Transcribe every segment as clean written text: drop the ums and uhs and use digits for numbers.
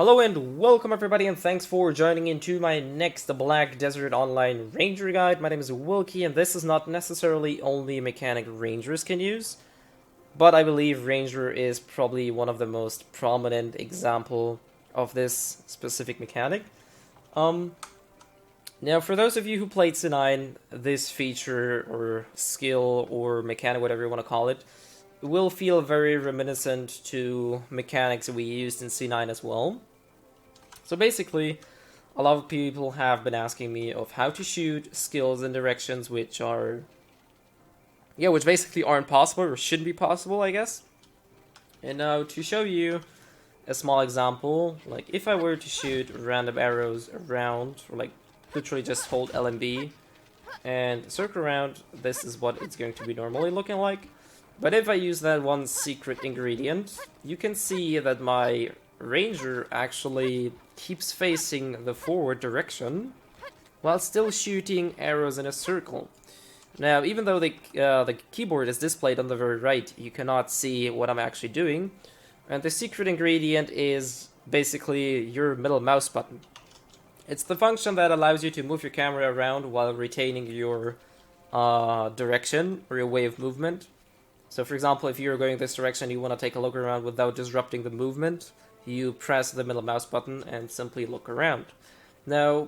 Hello and welcome everybody, and thanks for joining into my next Black Desert Online Ranger Guide. My name is Wilkie, and this is not necessarily only a mechanic Rangers can use, but I believe Ranger is probably one of the most prominent example of this specific mechanic. Now for those of you who played C9, this feature or skill or mechanic, whatever you want to call it, will feel very reminiscent to mechanics we used in C9 as well. So basically, a lot of people have been asking me of how to shoot skills and directions which basically aren't possible or shouldn't be possible, I guess. And now to show you a small example, like if I were to shoot random arrows around, or like literally just hold LMB and circle around, this is what it's going to be normally looking like. But if I use that one secret ingredient, you can see that my Ranger actually keeps facing the forward direction while still shooting arrows in a circle. Now, even though the keyboard is displayed on the very right, you cannot see what I'm actually doing. And the secret ingredient is basically your middle mouse button. It's the function that allows you to move your camera around while retaining your direction or your way of movement. So for example, if you're going this direction, you want to take a look around without disrupting the movement, you press the middle mouse button and simply look around. Now,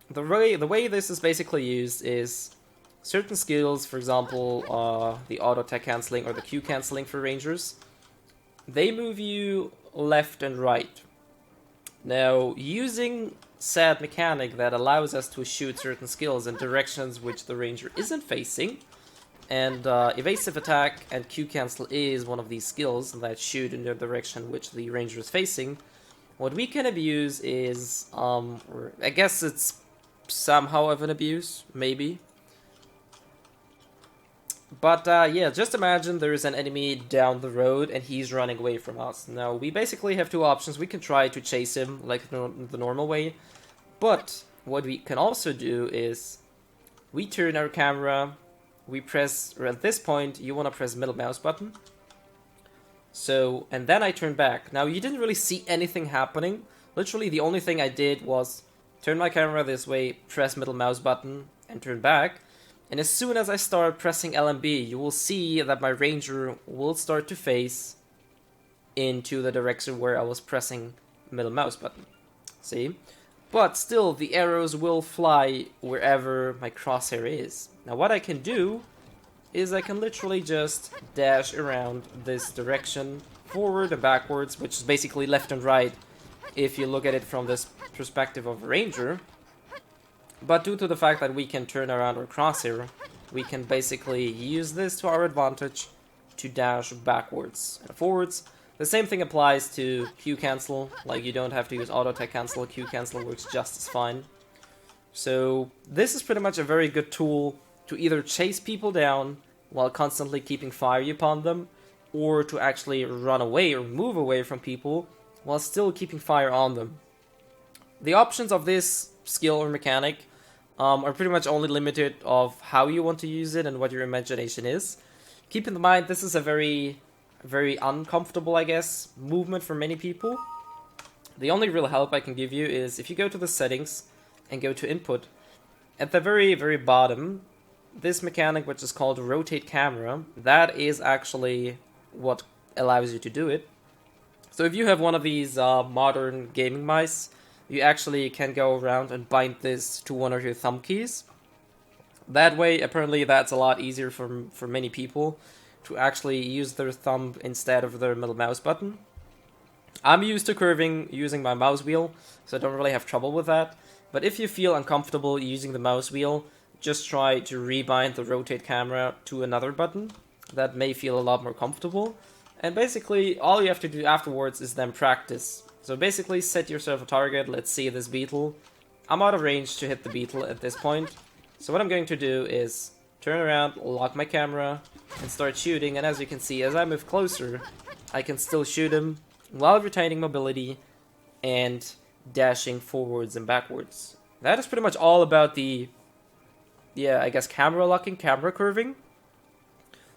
the way this is basically used is certain skills, for example, the auto attack cancelling or the Q cancelling for Rangers, they move you left and right. Now, using said mechanic that allows us to shoot certain skills in directions which the Ranger isn't facing, and evasive attack and Q cancel is one of these skills that shoot in the direction which the Ranger is facing. What we can abuse is, or I guess it's somehow of an abuse, maybe. But yeah, just imagine there is an enemy down the road and he's running away from us. Now, we basically have two options. We can try to chase him like the normal way, but what we can also do is we turn our camera, we press, or at this point, you want to press middle mouse button. So, and then I turn back. Now, you didn't really see anything happening. Literally, the only thing I did was turn my camera this way, press middle mouse button, and turn back. And as soon as I start pressing LMB, you will see that my Ranger will start to face into the direction where I was pressing middle mouse button. See? But still, the arrows will fly wherever my crosshair is. Now what I can do is I can literally just dash around this direction, forward and backwards, which is basically left and right if you look at it from this perspective of a Ranger. But due to the fact that we can turn around our crosshair, we can basically use this to our advantage to dash backwards and forwards. The same thing applies to Q cancel, like you don't have to use auto attack cancel, Q cancel works just as fine. So this is pretty much a very good tool to either chase people down while constantly keeping fire upon them, or to actually run away or move away from people while still keeping fire on them. The options of this skill or mechanic are pretty much only limited of how you want to use it and what your imagination is. Keep in mind, this is a very uncomfortable, I guess, movement for many people. The only real help I can give you is if you go to the settings and go to input, at the very bottom, this mechanic, which is called rotate camera, that is actually what allows you to do it. So if you have one of these modern gaming mice, you actually can go around and bind this to one of your thumb keys. That way, apparently that's a lot easier for many people to actually use their thumb instead of their middle mouse button. I'm used to curving using my mouse wheel, so I don't really have trouble with that. But if you feel uncomfortable using the mouse wheel, just try to rebind the rotate camera to another button. That may feel a lot more comfortable. And basically, all you have to do afterwards is then practice. So basically, set yourself a target. Let's see this beetle. I'm out of range to hit the beetle at this point. So what I'm going to do is turn around, lock my camera, and start shooting. And as you can see, as I move closer, I can still shoot him while retaining mobility and dashing forwards and backwards. That is pretty much all about the, I guess, camera locking, camera curving.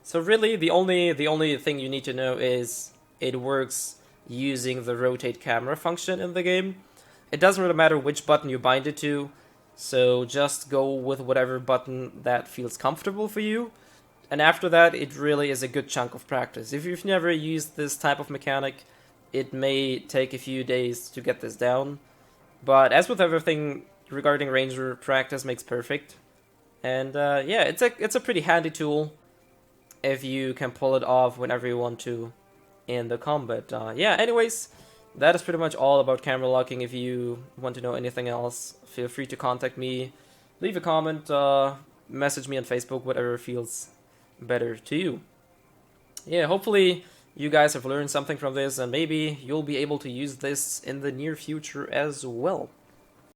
So really, the only thing you need to know is it works using the rotate camera function in the game. It doesn't really matter which button you bind it to, so just go with whatever button that feels comfortable for you. And after that, it really is a good chunk of practice. If you've never used this type of mechanic, it may take a few days to get this down. But as with everything regarding Ranger, practice makes perfect. And yeah, it's a pretty handy tool if you can pull it off whenever you want to in the combat. Yeah, anyways, that is pretty much all about camera locking. If you want to know anything else, feel free to contact me, leave a comment, message me on Facebook, whatever feels better to you. Yeah, hopefully you guys have learned something from this, and maybe you'll be able to use this in the near future as well.